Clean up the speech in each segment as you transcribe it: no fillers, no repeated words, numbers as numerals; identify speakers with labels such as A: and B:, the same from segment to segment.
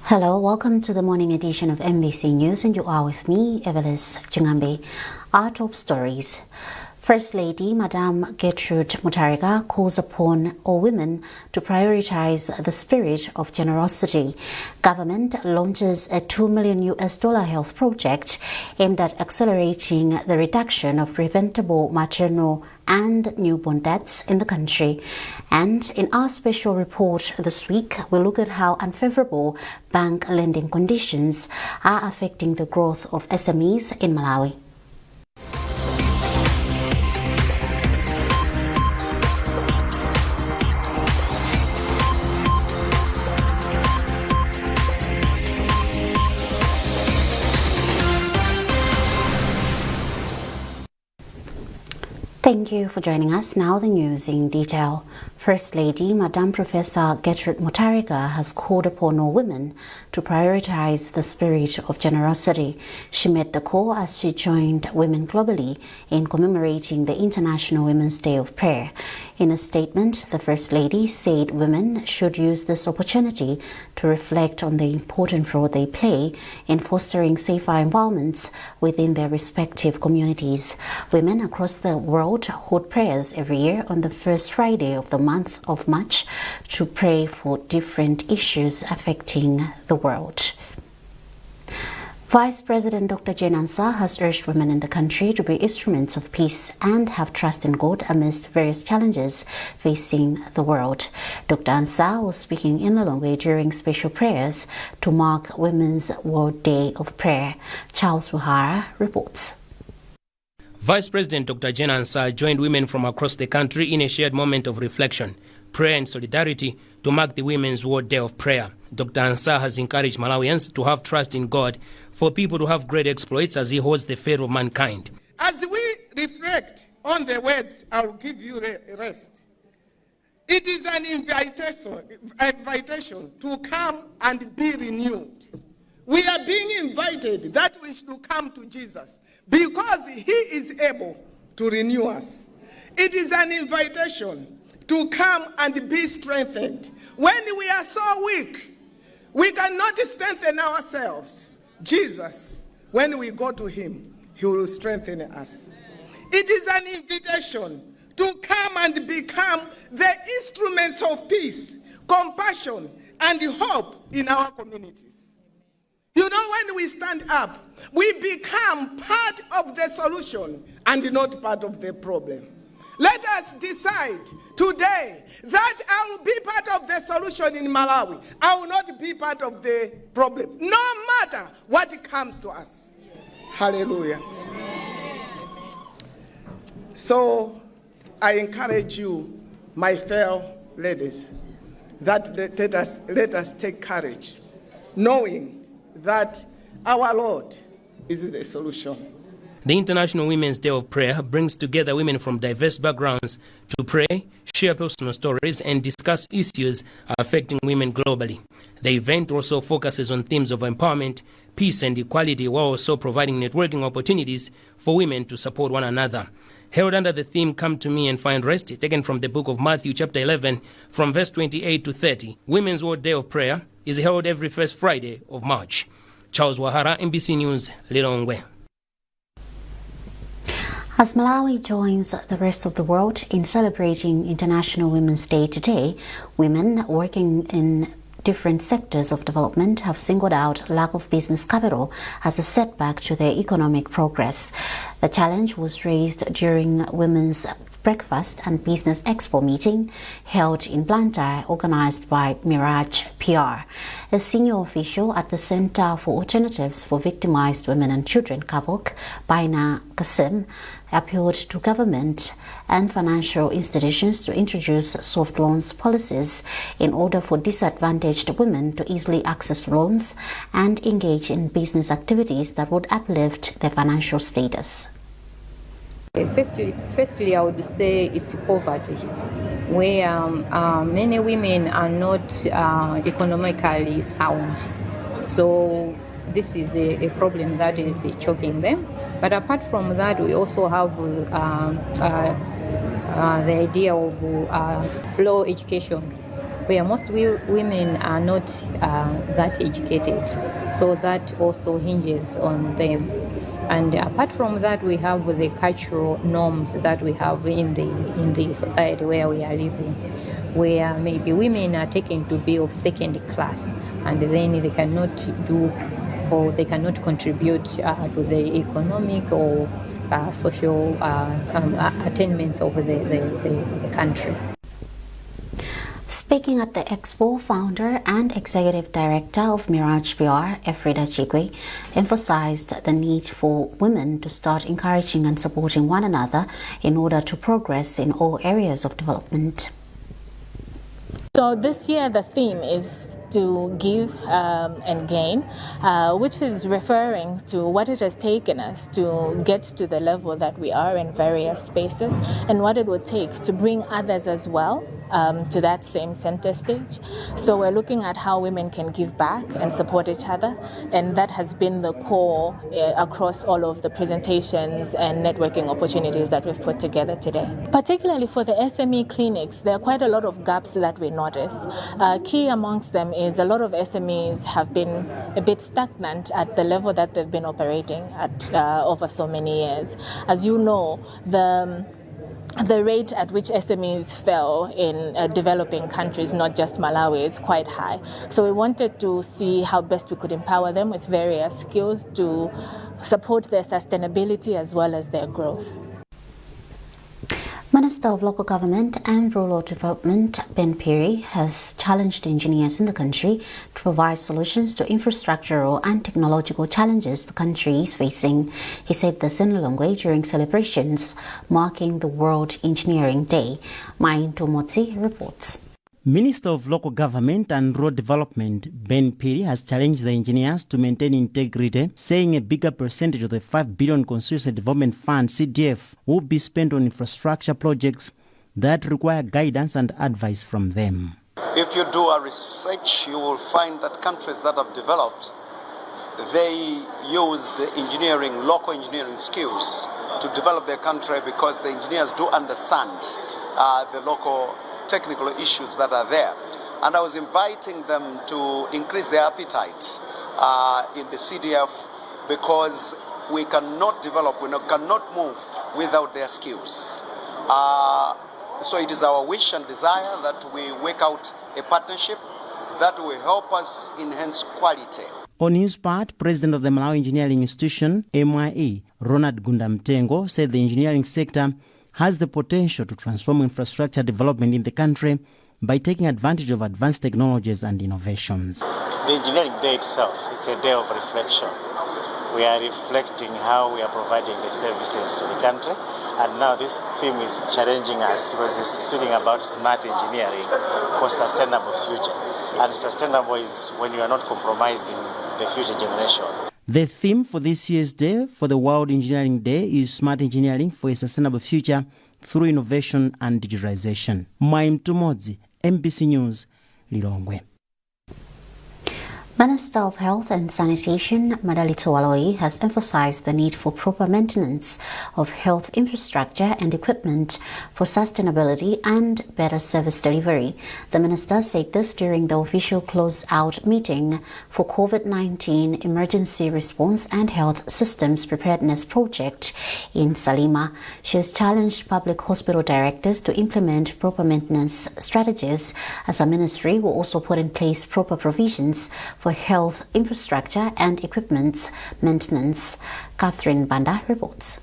A: Hello, welcome to the morning edition of MBC News, and you are with me, Evelis Jingambe. Our top stories. First Lady Madame Gertrude Mutharika calls upon all women to prioritize the spirit of generosity. Government launches a $2 million health project aimed at accelerating the reduction of preventable maternal and newborn deaths in the country. And in our special report this week, we look at how unfavorable bank lending conditions are affecting the growth of SMEs in Malawi. Thank you for joining us. Now the news in detail. First Lady Madame Professor Gertrude Mutharika has called upon all women to prioritize the spirit of generosity. She made the call as she joined women globally in commemorating the International Women's Day of Prayer. In a statement, the First Lady said women should use this opportunity to reflect on the important role they play in fostering safer environments within their respective communities. Women across the world hold prayers every year on the first Friday of the month of March to pray for different issues affecting the world. Vice President Dr. Jane Ansah has urged women in the country to be instruments of peace and have trust in God amidst various challenges facing the world. Dr. Ansah was speaking in Lilongwe during special prayers to mark Women's World Day of Prayer. Charles Ruhara reports.
B: Vice President Dr. Jane Ansah joined women from across the country in a shared moment of reflection, prayer and solidarity to mark the Women's World Day of Prayer. Dr. Ansah has encouraged Malawians to have trust in God, for people to have great exploits as he holds the fate of mankind.
C: As we reflect on the words, I'll give you rest, it is an invitation to come and be renewed. We are being invited that we should come to Jesus because he is able to renew us. It is an invitation to come and be strengthened. When we are so weak, we cannot strengthen ourselves. Jesus, when we go to him, he will strengthen us. It is an invitation to come and become the instruments of peace, compassion, and hope in our communities. You know, when we stand up, we become part of the solution and not part of the problem. Let us decide today that I will be part of the solution in Malawi. I will not be part of the problem, no matter what comes to us. Yes. Hallelujah. Amen. So I encourage you, my fellow ladies, that let us take courage, knowing that our Lord is the solution.
B: The International Women's Day of Prayer brings together women from diverse backgrounds to pray, share personal stories, and discuss issues affecting women globally. The event also focuses on themes of empowerment, peace, and equality, while also providing networking opportunities for women to support one another. Held under the theme, Come to Me and Find Rest, taken from the book of Matthew chapter 11, from verse 28 to 30, Women's World Day of Prayer is held every first Friday of March. Charles Wahara, MBC News, Lilongwe.
A: As Malawi joins the rest of the world in celebrating International Women's Day today, women working in different sectors of development have singled out lack of business capital as a setback to their economic progress. The challenge was raised during Women's Breakfast and Business Expo meeting held in Blantyre, organized by Mirage PR. A senior official at the Center for Alternatives for Victimized Women and Children, KAVOC, Baina Kasim, appealed to government and financial institutions to introduce soft loans policies in order for disadvantaged women to easily access loans and engage in business activities that would uplift their financial status.
D: Firstly, I would say it's poverty, where many women are not economically sound. So this is a problem that is choking them. But apart from that, we also have the idea of low education. where most women are not that educated. So that also hinges on them. And apart from that, we have the cultural norms that we have in the society where we are living, where maybe women are taken to be of second class, and then they cannot do or they cannot contribute to the economic or social attainments of the country.
A: Speaking at the Expo, founder and executive director of Mirage PR, Efrida Chigwe, emphasized the need for women to start encouraging and supporting one another in order to progress in all areas of development.
E: So this year the theme is to give and gain, which is referring to what it has taken us to get to the level that we are in various spaces and what it would take to bring others as well to that same center stage. So we're looking at how women can give back and support each other, and that has been the core across all of the presentations and networking opportunities that we've put together today. Particularly for the SME clinics, there are quite a lot of gaps that we notice. Key amongst them is a lot of SMEs have been a bit stagnant at the level that they've been operating at over so many years. As you know, the rate at which SMEs fell in developing countries, not just Malawi, is quite high. So we wanted to see how best we could empower them with various skills to support their sustainability as well as their growth.
A: Minister of Local Government and Rural Development Ben Piri has challenged engineers in the country to provide solutions to infrastructural and technological challenges the country is facing. He said this in Lilongwe during celebrations marking the World Engineering Day. Mai Tomotsi reports.
F: Minister of Local Government and Rural Development Ben Piri has challenged the engineers to maintain integrity, saying a bigger percentage of the 5 billion Constituency Development Fund CDF will be spent on infrastructure projects that require guidance and advice from them.
G: If you do a research, you will find that countries that have developed, they use the local engineering skills to develop their country because the engineers do understand the local technical issues that are there. And I was inviting them to increase their appetite in the CDF because we cannot develop, we cannot move without their skills. So it is our wish and desire that we work out a partnership that will help us enhance quality.
F: On his part, President of the Malawi Engineering Institution, MIE, Ronald Gundamtengo, said the engineering sector has the potential to transform infrastructure development in the country by taking advantage of advanced technologies and innovations.
H: The Engineering Day itself is a day of reflection. We are reflecting how we are providing the services to the country, and now this theme is challenging us because it's speaking about smart engineering for sustainable future. And sustainable is when you are not compromising the future generation.
F: The theme for this year's day for the World Engineering Day is Smart Engineering for a Sustainable Future through Innovation and Digitalization. Maim Tumodzi, MBC News, Lilongwe.
A: Minister of Health and Sanitation, Madalito Waloi, has emphasized the need for proper maintenance of health infrastructure and equipment for sustainability and better service delivery. The minister said this during the official close-out meeting for COVID-19 Emergency Response and Health Systems Preparedness Project in Salima. She has challenged public hospital directors to implement proper maintenance strategies, as a ministry will also put in place proper provisions for health infrastructure and equipment maintenance. Catherine Banda reports.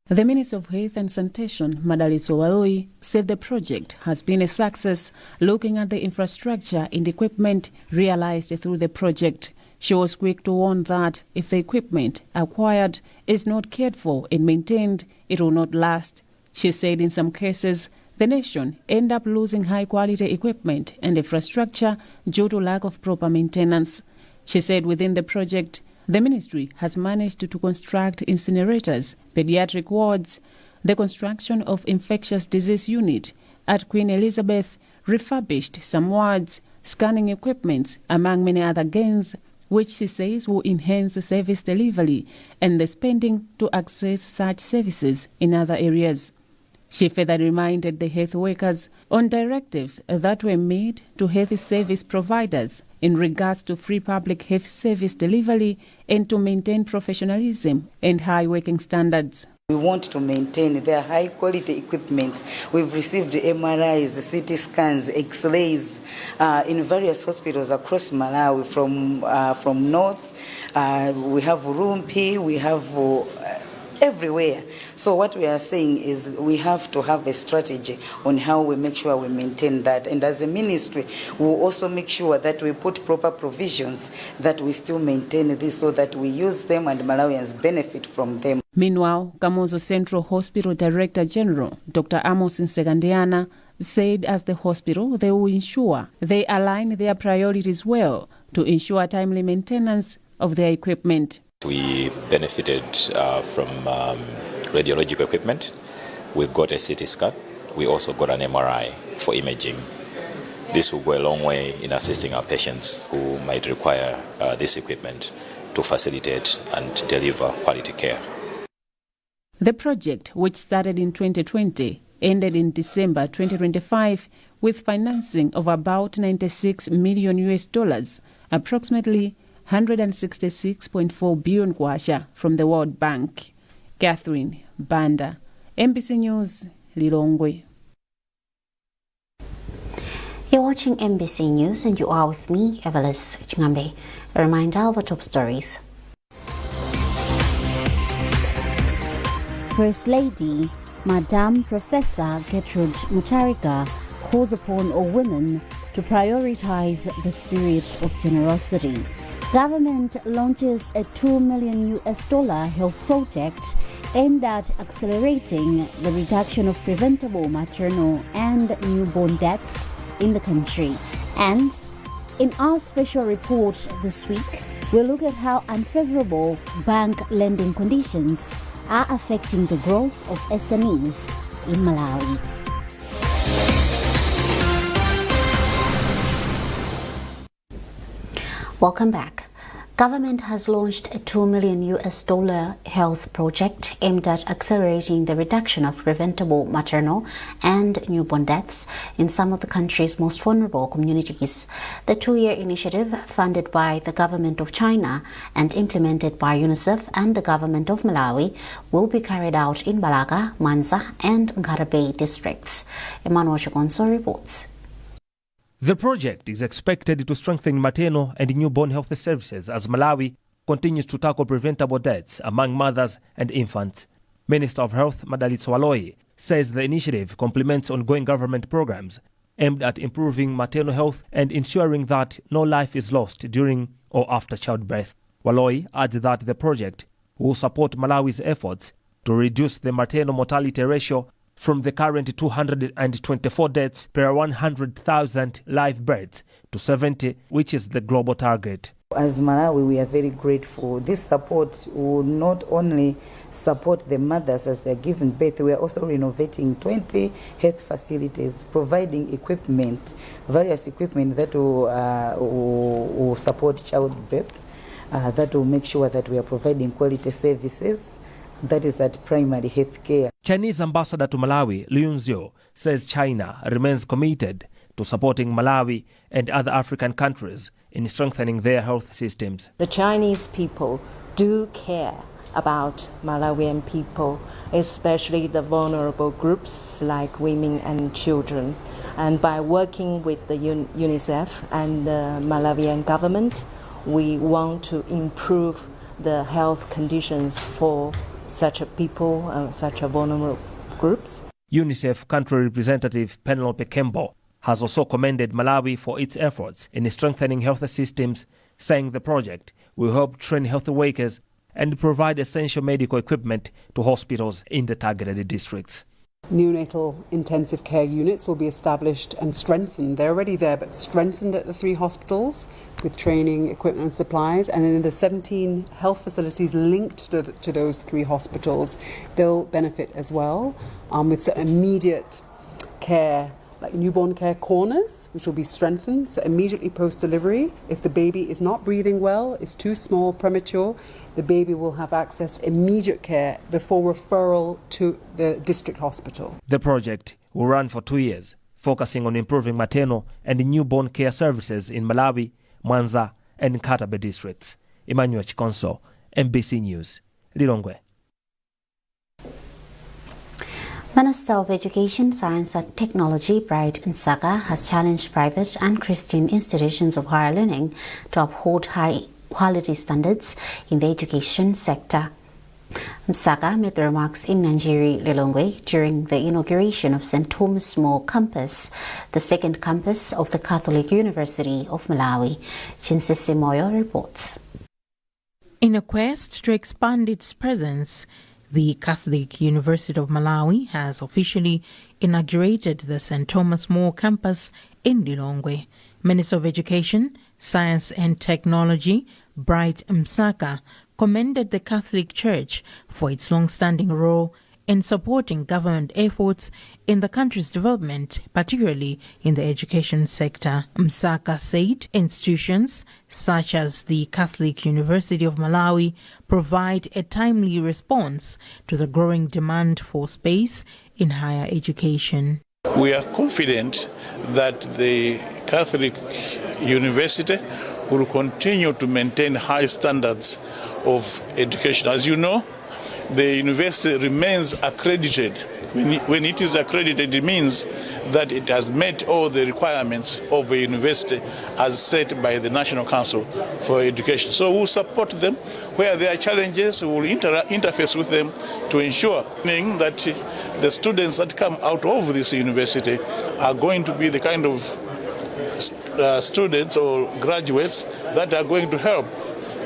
I: The Minister of Health and Sanitation, Madalito Waloi, said the project has been a success, looking at the infrastructure and equipment realized through the project. She was quick to warn that if the equipment acquired is not cared for and maintained, it will not last. She said in some cases, the nation end up losing high-quality equipment and infrastructure due to lack of proper maintenance. She said within the project, the ministry has managed to construct incinerators, pediatric wards, the construction of infectious disease unit at Queen Elizabeth, refurbished some wards, scanning equipment, among many other gains, which she says will enhance service delivery and the spending to access such services in other areas. She further reminded the health workers on directives that were made to health service providers in regards to free public health service delivery and to maintain professionalism and high working standards.
J: We want to maintain their high quality equipment. We've received MRIs, CT scans, X-rays in various hospitals across Malawi from north. We have Rumpi, we have everywhere. So what we are saying is we have to have a strategy on how we make sure we maintain that. And as a ministry, we will also make sure that we put proper provisions that we still maintain this so that we use them and Malawians benefit from them.
I: Meanwhile, Kamuzu Central Hospital Director General Dr. Amos Nsegandiana said as the hospital they will ensure they align their priorities well to ensure timely maintenance of their equipment.
K: We benefited from radiological equipment. We've got a CT scan. We also got an MRI for imaging. This will go a long way in assisting our patients who might require this equipment to facilitate and deliver quality care.
I: The project, which started in 2020, ended in December 2025 with financing of about $96 million, approximately 166.4 billion kwacha from the World Bank. Catherine Banda, MBC News, Lilongwe.
A: You're watching MBC News and you are with me, Evelis Chingambe. A reminder of our top stories. First Lady, Madam Professor Gertrude Mutharika, calls upon all women to prioritize the spirit of generosity. Government launches a $2 million health project aimed at accelerating the reduction of preventable maternal and newborn deaths in the country. And in our special report this week, we'll look at how unfavorable bank lending conditions are affecting the growth of SMEs in Malawi. Welcome back. Government has launched a $2 million health project aimed at accelerating the reduction of preventable maternal and newborn deaths in some of the country's most vulnerable communities. The two-year initiative, funded by the government of China and implemented by UNICEF and the government of Malawi, will be carried out in Balaga, Manza and Ngarabe districts. Emmanuel Chukonso reports.
L: The project is expected to strengthen maternal and newborn health services as Malawi continues to tackle preventable deaths among mothers and infants. Minister of Health Madalitso Waloi says the initiative complements ongoing government programs aimed at improving maternal health and ensuring that no life is lost during or after childbirth. Waloi adds that the project will support Malawi's efforts to reduce the maternal mortality ratio from the current 224 deaths per 100,000 live births to 70, which is the global target.
J: As Malawi, we are very grateful. This support will not only support the mothers as they're giving birth, we are also renovating 20 health facilities, providing equipment, various equipment that will support childbirth, that will make sure that we are providing quality services. That is at primary health care.
L: Chinese ambassador to Malawi, Liu Nzio, says China remains committed to supporting Malawi and other African countries in strengthening their health systems.
M: The Chinese people do care about Malawian people, especially the vulnerable groups like women and children. And by working with the UNICEF and the Malawian government, we want to improve the health conditions for such a people, such a vulnerable groups.
L: UNICEF country representative Penelope Kembo has also commended Malawi for its efforts in strengthening health systems, saying the project will help train health workers and provide essential medical equipment to hospitals in the targeted districts.
N: Neonatal intensive care units will be established and strengthened. They're already there, but strengthened at the 3 hospitals with training, equipment and supplies. And in the 17 health facilities linked to those 3 hospitals, they'll benefit as well with some immediate care like newborn care corners, which will be strengthened. So immediately post-delivery, if the baby is not breathing well, is too small, premature, the baby will have access to immediate care before referral to the district hospital.
L: The project will run for 2 years, focusing on improving maternal and newborn care services in Malawi, Mwanza, and Nkatabe districts. Emmanuel Chikonso, MBC News, Lilongwe.
A: Minister of Education, Science and Technology, Bright Nsaka, has challenged private and Christian institutions of higher learning to uphold high quality standards in the education sector. Nsaka made the remarks in Nigeria, Lilongwe, during the inauguration of St. Thomas More Campus, the second campus of the Catholic University of Malawi. Chinsese Moyo reports.
O: In a quest to expand its presence, the Catholic University of Malawi has officially inaugurated the St. Thomas More campus in Lilongwe. Minister of Education, Science and Technology, Bright Nsaka, commended the Catholic Church for its long-standing role in supporting government efforts in the country's development, particularly in the education sector. Nsaka said institutions such as the Catholic University of Malawi provide a timely response to the growing demand for space in higher education.
P: We are confident that the Catholic University will continue to maintain high standards of education. As you know, the university remains accredited. When it is accredited, it means that it has met all the requirements of a university as set by the National Council for Education. So we'll support them. Where there are challenges, we will interface with them to ensure that the students that come out of this university are going to be the kind of students or graduates that are going to help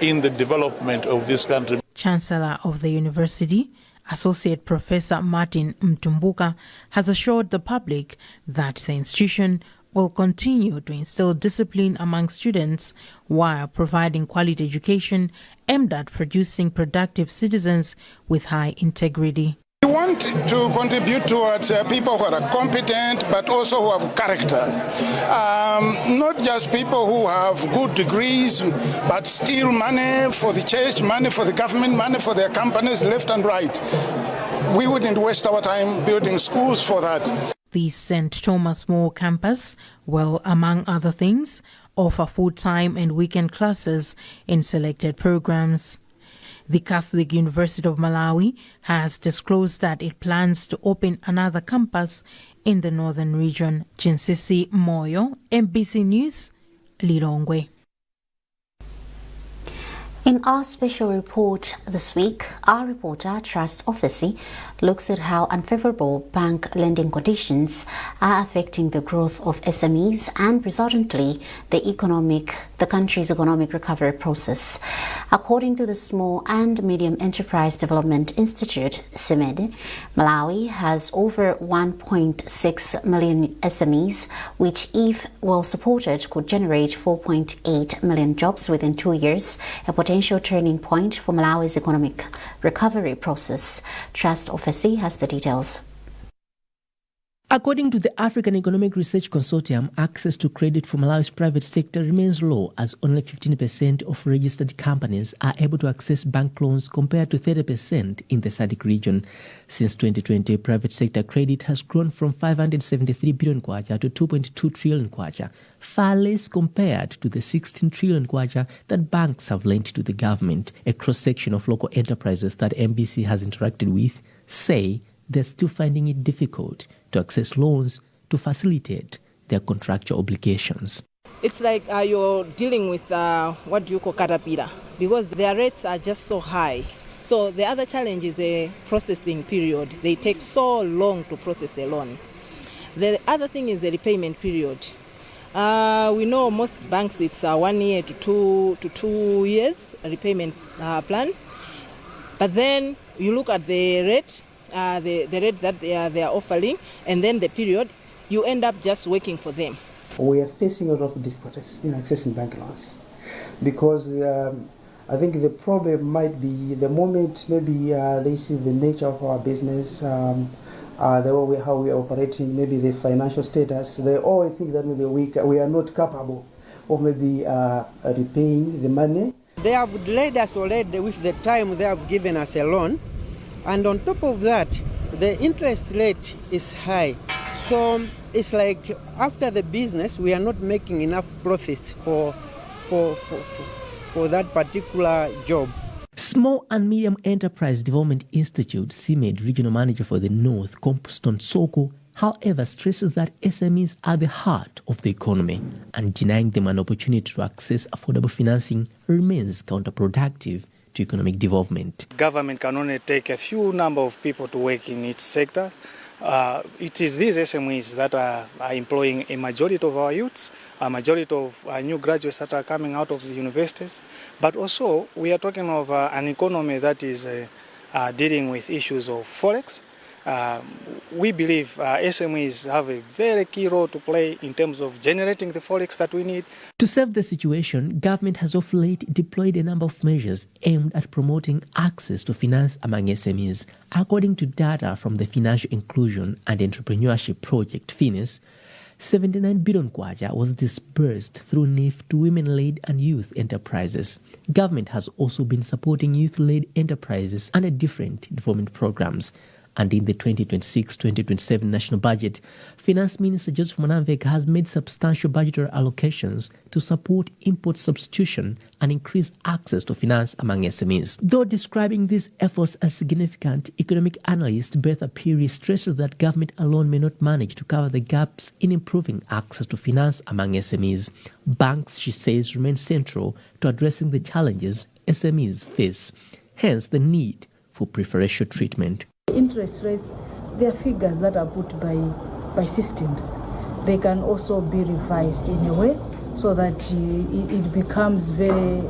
P: in the development of this country.
O: Chancellor of the university, Associate Professor Martin Mtumbuka, has assured the public that the institution will continue to instill discipline among students while providing quality education aimed at producing productive citizens with high integrity.
Q: We want to contribute towards people who are competent but also who have character. Not just people who have good degrees but steal money for the church, money for the government, money for their companies left and right. We wouldn't waste our time building schools for that.
O: The St. Thomas More campus will, among other things, offer full-time and weekend classes in selected programs. The Catholic University of Malawi has disclosed that it plans to open another campus in the northern region. Chinsese Moyo, MBC News, Lilongwe.
A: In our special report this week, our reporter, Trust Officer, looks at how unfavorable bank lending conditions are affecting the growth of SMEs and resultantly the country's economic recovery process. According to the Small and Medium Enterprise Development Institute, SMED, Malawi has over 1.6 million SMEs, which, if well supported, could generate 4.8 million jobs within 2 years, a potential turning point for Malawi's economic recovery process. Trust Officer has the details.
R: According to the African Economic Research Consortium, access to credit for Malawi's private sector remains low, as only 15% of registered companies are able to access bank loans compared to 30% in the SADC region. Since 2020, private sector credit has grown from 573 billion kwacha to 2.2 trillion kwacha, far less compared to the 16 trillion kwacha that banks have lent to the government. A cross-section of local enterprises that MBC has interacted with say they're still finding it difficult to access loans to facilitate their contractual obligations.
S: It's like you're dealing with what do you call caterpillar, because their rates are just so high. So the other challenge is a processing period. They take so long to process a loan. The other thing is the repayment period. We know most banks it's 1 year to 2 years repayment plan. But then you look at the rate, the rate that they are offering, and then the period, you end up just working for them.
T: We are facing a lot of difficulties in accessing bank loans because I think the problem might be the moment maybe they see the nature of our business, the way how we are operating, maybe the financial status. They always think that maybe we are not capable of maybe repaying the money.
U: They have delayed us already with the time they have given us a loan, and on top of that, the interest rate is high. So it's like after the business, we are not making enough profits for that particular job.
R: Small and Medium Enterprise Development Institute, CMED Regional Manager for the North, Compston Soko, however, stresses that SMEs are the heart of the economy, and denying them an opportunity to access affordable financing remains counterproductive to economic development.
V: Government can only take a few number of people to work in its sector. It is these SMEs that are employing a majority of our youths, a majority of new graduates that are coming out of the universities. But also, we are talking of an economy that is dealing with issues of forex. We believe SMEs have a very key role to play in terms of generating the forex that we need.
R: To serve the situation, government has of late deployed a number of measures aimed at promoting access to finance among SMEs. According to data from the Financial Inclusion and Entrepreneurship Project, FINIS, 79 billion kwacha was disbursed through NIF to women-led and youth enterprises. Government has also been supporting youth-led enterprises under different development programs. And in the 2026-2027 national budget, Finance Minister Joseph Mwanamveka has made substantial budgetary allocations to support import substitution and increase access to finance among SMEs. Though describing these efforts as significant, economic analyst Bertha Piri stresses that government alone may not manage to cover the gaps in improving access to finance among SMEs. Banks, she says, remain central to addressing the challenges SMEs face, hence the need for preferential treatment.
W: Interest rates, they are figures that are put by systems. They can also be revised in a way so that it becomes very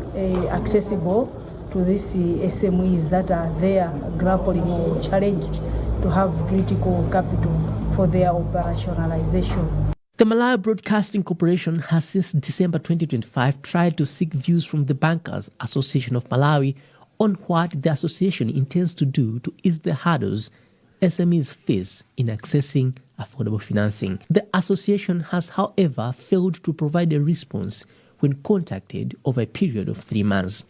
W: accessible to these SMEs that are there grappling or challenged to have critical capital for their operationalization.
R: The Malawi Broadcasting Corporation has since December 2025 tried to seek views from the Bankers Association of Malawi on what the association intends to do to ease the hurdles SMEs face in accessing affordable financing. The association has, however, failed to provide a response when contacted over a period of 3 months.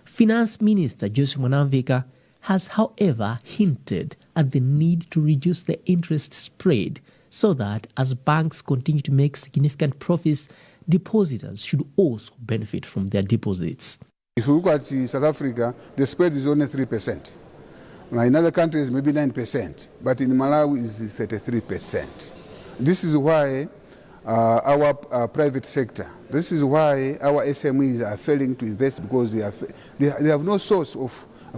R: Finance Minister Joseph Mwanamveka has, however, hinted at the need to reduce the interest spread so that as banks continue to make significant profits, depositors should also benefit from their deposits.
X: If you look at South Africa, the spread is only 3%. Now in other countries, maybe 9%, but in Malawi, it's 33%. This is why our private sector, this is why our SMEs are failing to invest because they have no source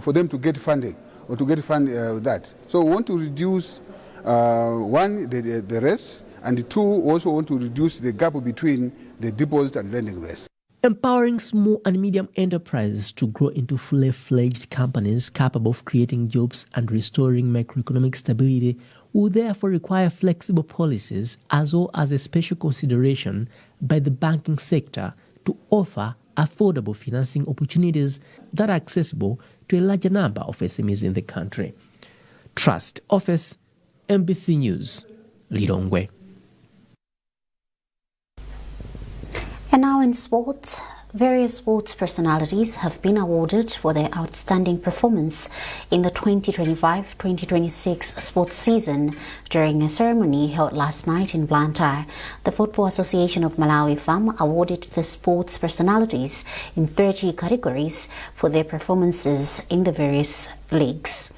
X: for them to get funding or to get that. So we want to reduce, one, the rest, and two, also want to reduce the gap between the deposit and lending rate.
R: Empowering small and medium enterprises to grow into fully-fledged companies capable of creating jobs and restoring macroeconomic stability will therefore require flexible policies as well as a special consideration by the banking sector to offer affordable financing opportunities that are accessible to a larger number of SMEs in the country. Trust Office, MBC News, Lilongwe.
A: And now in sports, various sports personalities have been awarded for their outstanding performance in the 2025-2026 sports season during a ceremony held last night in Blantyre. The Football Association of Malawi FAM awarded the sports personalities in 30 categories for their performances in the various leagues.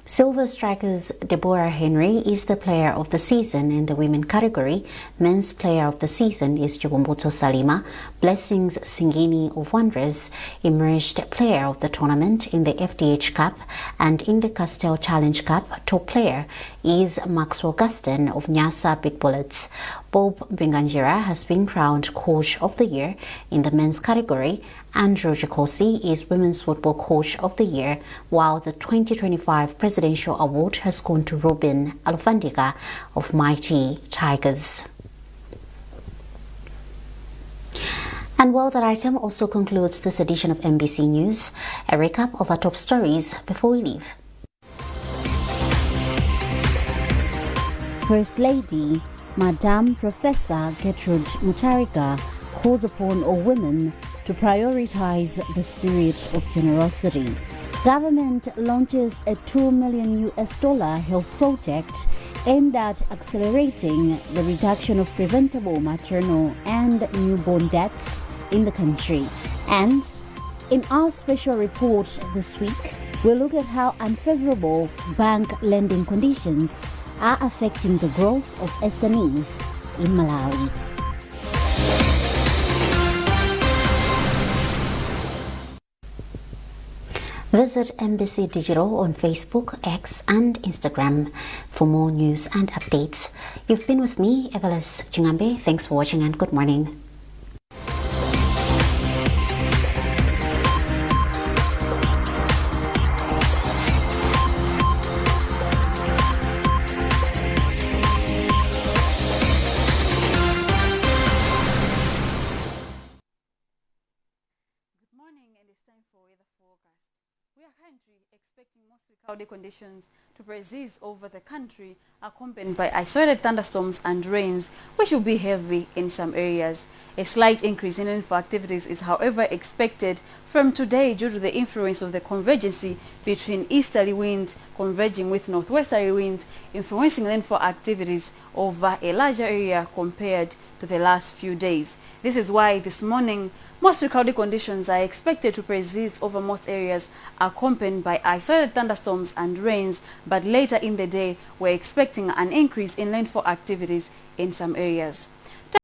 A: Silver Strikers Deborah Henry is the player of the season in the women category. Men's player of the season is Jugumbuto Salima. Blessings Singini of Wanderers emerged player of the tournament in the FDH Cup, and in the Castel Challenge Cup, top player is Maxwell Gaston of Nyasa Big Bullets. Bob Binganjira has been crowned Coach of the Year in the men's category. Andrew Jacosi is Women's Football Coach of the Year, while the 2025 Presidential Award has gone to Robin Alufandika of Mighty Tigers. And well, that item also concludes this edition of MBC News. A recap of our top stories before we leave. First Lady, Madame Professor Gertrude Mutharika, calls upon all women to prioritize the spirit of generosity. Government launches a $2 million health project aimed at accelerating the reduction of preventable maternal and newborn deaths in the country. And in our special report this week, we'll look at how unfavorable bank lending conditions are affecting the growth of SMEs in Malawi. Visit MBC Digital on Facebook, X and Instagram for more news and updates. You've been with me, Evelis Chingambe. Thanks for watching and good morning.
B: We are currently expecting mostly cloudy conditions to persist over the country, accompanied by isolated thunderstorms and rains, which will be heavy in some areas. A slight increase in rainfall activities is, however, expected from today due to the influence of the convergence between easterly winds converging with northwesterly winds, influencing rainfall activities over a larger area compared to the last few days. This is why this morning, mostly cloudy conditions are expected to persist over most areas, accompanied by isolated thunderstorms and rains, but later in the day, we're expecting an increase in rainfall activities in some areas.